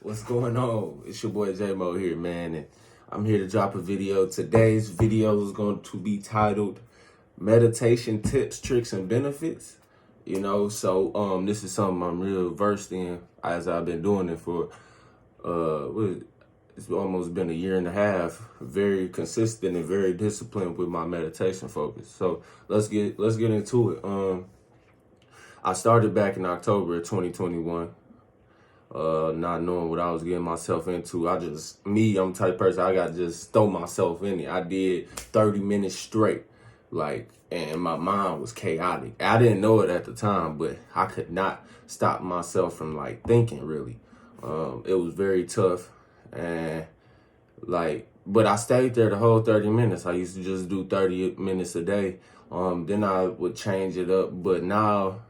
What's going on? It's your boy J-Mo here, man, and I'm here to drop a video. Today's video is going to be titled Meditation Tips, Tricks, and Benefits. This is something I'm real versed in as I've been doing it for it's almost been a year and a half. Very consistent and very disciplined with my meditation focus. So let's get into it. I started back in October of 2021. Not knowing what I was getting myself into. I'm the type of person, I got to just throw myself in it. I did 30 minutes straight, and my mind was chaotic. I didn't know it at the time, but I could not stop myself from thinking really. It was very tough, but I stayed there the whole 30 minutes. I used to just do 30 minutes a day. Then I would change it up, but now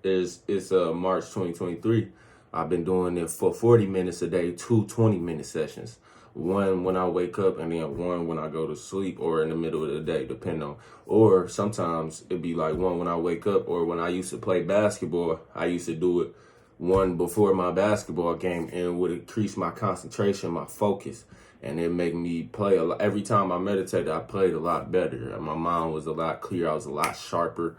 it's March 2023. I've been doing it for 40 minutes a day, 2 20-minute sessions. One when I wake up and then one when I go to sleep or in the middle of the day, depending on. Or sometimes it'd be one when I wake up, or when I used to play basketball, I used to do it one before my basketball game, and it would increase my concentration, my focus, and it make me play a lot. Every time I meditated, I played a lot better. My mind was a lot clearer. I was a lot sharper.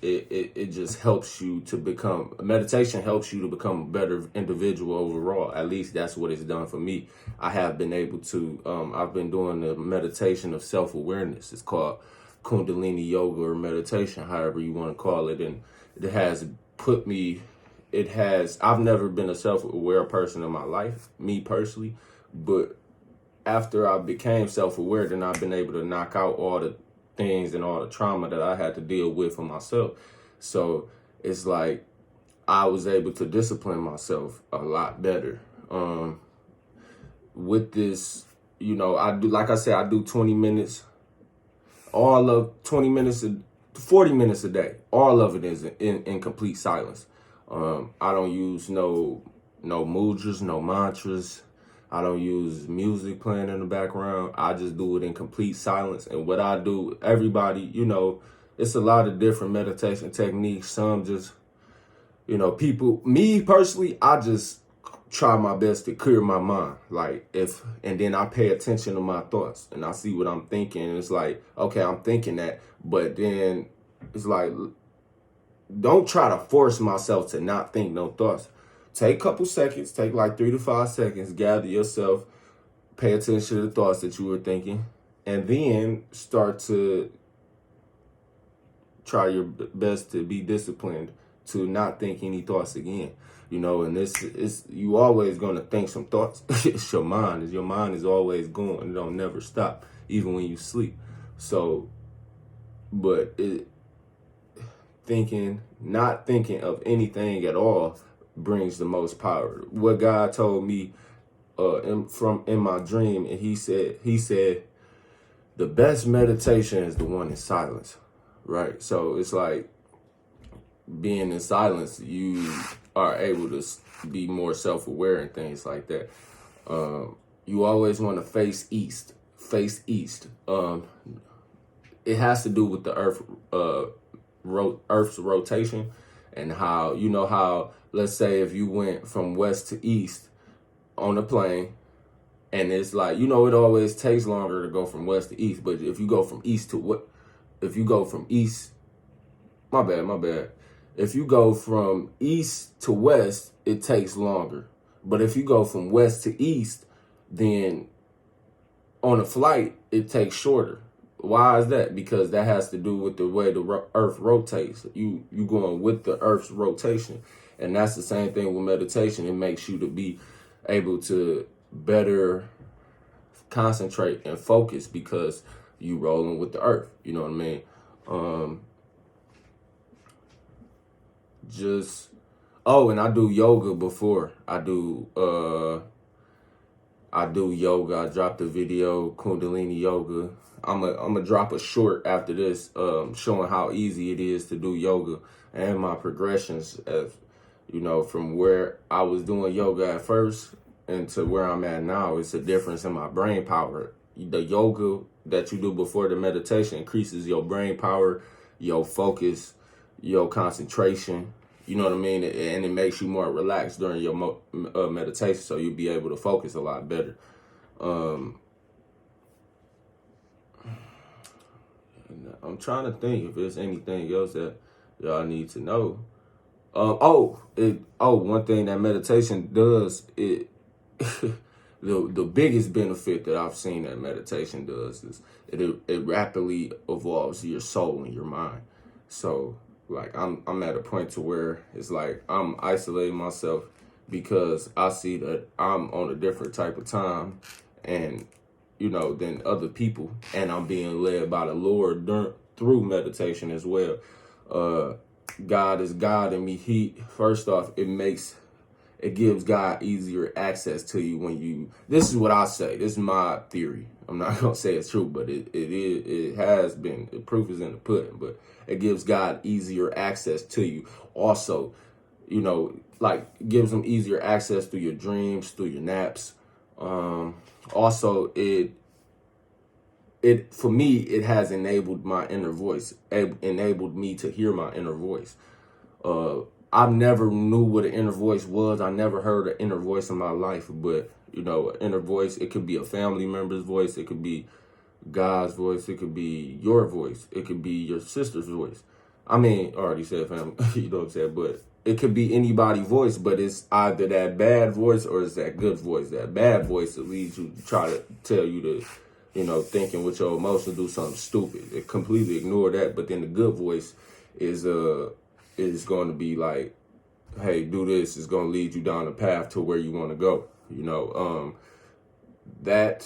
It just helps you to become, meditation helps you to become a better individual overall. At least that's what it's done for me. I have been able to, I've been doing the meditation of self-awareness. It's called Kundalini yoga or meditation, however you want to call it. And it has I've never been a self-aware person in my life, me personally, but after I became self-aware, then I've been able to knock out all the things and all the trauma that I had to deal with for myself. So it's I was able to discipline myself a lot better. With this, I do, like I said, I do 20 minutes, all of 20 minutes, 40 minutes a day. All of it is in complete silence. I don't use no mudras, no mantras. I don't use music playing in the background. I just do it in complete silence. And what I do, everybody, it's a lot of different meditation techniques. Some just, me personally, I just try my best to clear my mind. And then I pay attention to my thoughts and I see what I'm thinking. And it's okay, I'm thinking that, but then it's don't try to force myself to not think no thoughts. Take a couple seconds, take 3 to 5 seconds, gather yourself, pay attention to the thoughts that you were thinking, and then start to try your best to be disciplined to not think any thoughts again. And this is, you always going to think some thoughts. It's your mind. Your mind is always going. It don't never stop, even when you sleep. So, not thinking of anything at all brings the most power. What God told me in my dream, and he said the best meditation is the one in silence, right? So it's being in silence, you are able to be more self-aware and things like that. You always want to face east. It has to do with the Earth's rotation, and how, let's say if you went from west to east on a plane, and it's it always takes longer to go from west to east. But if you go from east to if you go from east to west, it takes longer. But if you go from west to east, then on a flight, it takes shorter. Why is that? Because that has to do with the way the Earth rotates. You going with the Earth's rotation. And that's the same thing with meditation. It makes you to be able to better concentrate and focus because you rolling with the Earth. You know what I mean? And I do yoga before. I do yoga. I dropped a video, Kundalini yoga. I'm gonna drop a short after this, showing how easy it is to do yoga and my progressions as, from where I was doing yoga at first and to where I'm at now. It's a difference in my brain power. The yoga that you do before the meditation increases your brain power, your focus, your concentration, You know what I mean? And it makes you more relaxed during your meditation, so you'll be able to focus a lot better. I'm trying to think if there's anything else that y'all need to know. One thing that meditation does, the biggest benefit that I've seen that meditation does is it rapidly evolves your soul and your mind. So like I'm at a point to where it's like I'm isolating myself because I see that I'm on a different type of time and than other people, and I'm being led by the Lord through meditation as well. God is God in me. First off, it gives God easier access to you when you. This is what I say. This is my theory. I'm not gonna say it's true, but it has been. The proof is in the pudding. But it gives God easier access to you. Also, like gives him easier access through your dreams, through your naps. Also, it for me, it has enabled my inner voice, enabled me to hear my inner voice. I never knew what an inner voice was. I never heard an inner voice in my life, but an inner voice, it could be a family member's voice, it could be God's voice, it could be your voice, it could be your sister's voice. I mean, I already said family, you know what I'm saying, but it could be anybody's voice, but it's either that bad voice or it's that good voice. That bad voice that leads you to try to tell you to, thinking with your emotions, do something stupid. It completely ignore that. But then the good voice is going to be like, hey, do this. It's going to lead you down the path to where you want to go. That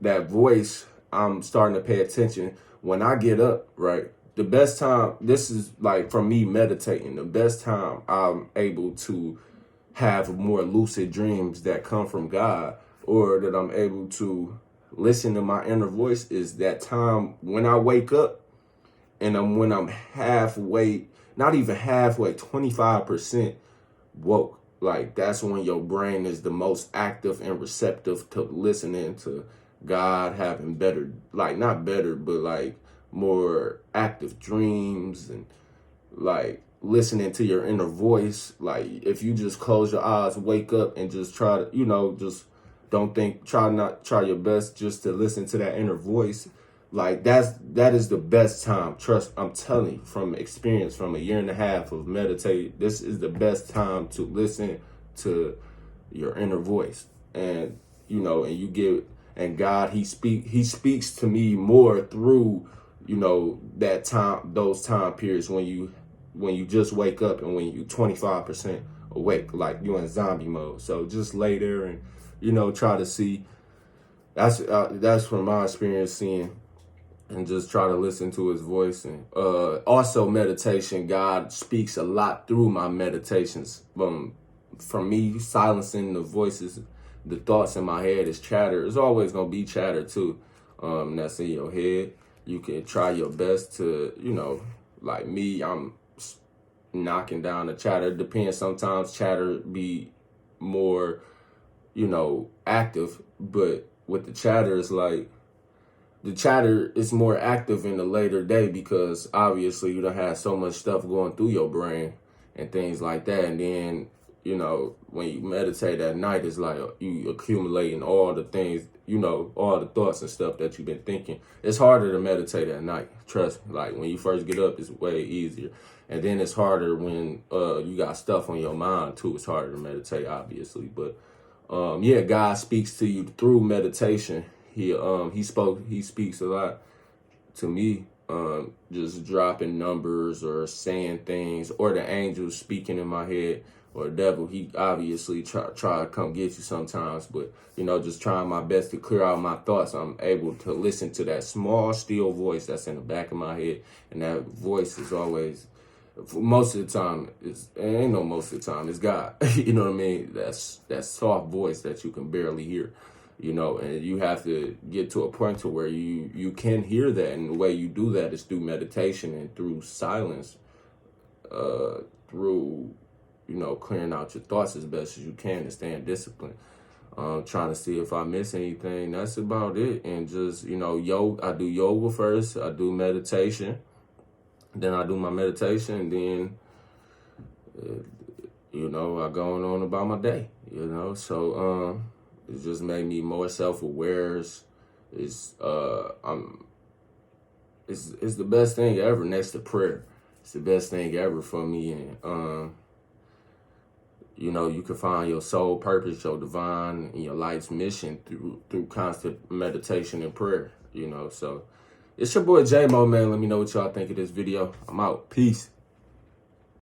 voice, I'm starting to pay attention when I get up, right? The best time, this is like for me meditating, the best time I'm able to have more lucid dreams that come from God, or that I'm able to listen to my inner voice, is that time when I wake up and when I'm halfway, not even halfway, 25% woke. Like that's when your brain is the most active and receptive to listening to God, having better, like not better, but like more active dreams, and like listening to your inner voice. Like if you just close your eyes, wake up, and just try to, just don't think, try your best just to listen to that inner voice. Like that is the best time. Trust, I'm telling you from experience, from a year and a half of meditating, this is the best time to listen to your inner voice. And and you get, and God, he speaks to me more through that time, those time periods when you just wake up and when you 25% awake, like you in zombie mode. So just lay there and try to see. That's from my experience seeing, and just try to listen to his voice. And also meditation, God speaks a lot through my meditations. From me silencing the voices, the thoughts in my head is chatter. It's always gonna be chatter too. That's in your head. You can try your best to, like me, I'm knocking down the chatter. It depends. Sometimes chatter be more, active, but with the chatter, it's like the chatter is more active in the later day because obviously you don't have so much stuff going through your brain and things like that. And then, when you meditate at night, it's like you accumulating all the things, all the thoughts and stuff that you've been thinking. It's harder to meditate at night. Trust me. Like when you first get up, it's way easier. And then it's harder when you got stuff on your mind too. It's harder to meditate, obviously. But God speaks to you through meditation. He speaks a lot to me, just dropping numbers or saying things, or the angels speaking in my head, or the devil. He obviously try to come get you sometimes, but just trying my best to clear out my thoughts. I'm able to listen to that small still voice that's in the back of my head, and that voice is always, most of the time, ain't no most of the time, it's God. You know what I mean? That's that soft voice that you can barely hear. And you have to get to a point to where you can hear that. And the way you do that is through meditation and through silence, through, clearing out your thoughts as best as you can and staying disciplined. Trying to see if I miss anything. That's about it. And just, yoga. I do yoga first. I do meditation. Then I do my meditation. And then You know, I going on about my day, you know. So it just made me more self-aware. It's it's the best thing ever next to prayer. It's the best thing ever for me. And you know, you can find your soul purpose, your divine and your life's mission through constant meditation and prayer, you know. So it's your boy J-Mo, man. Let me know what y'all think of this video. I'm out. Peace.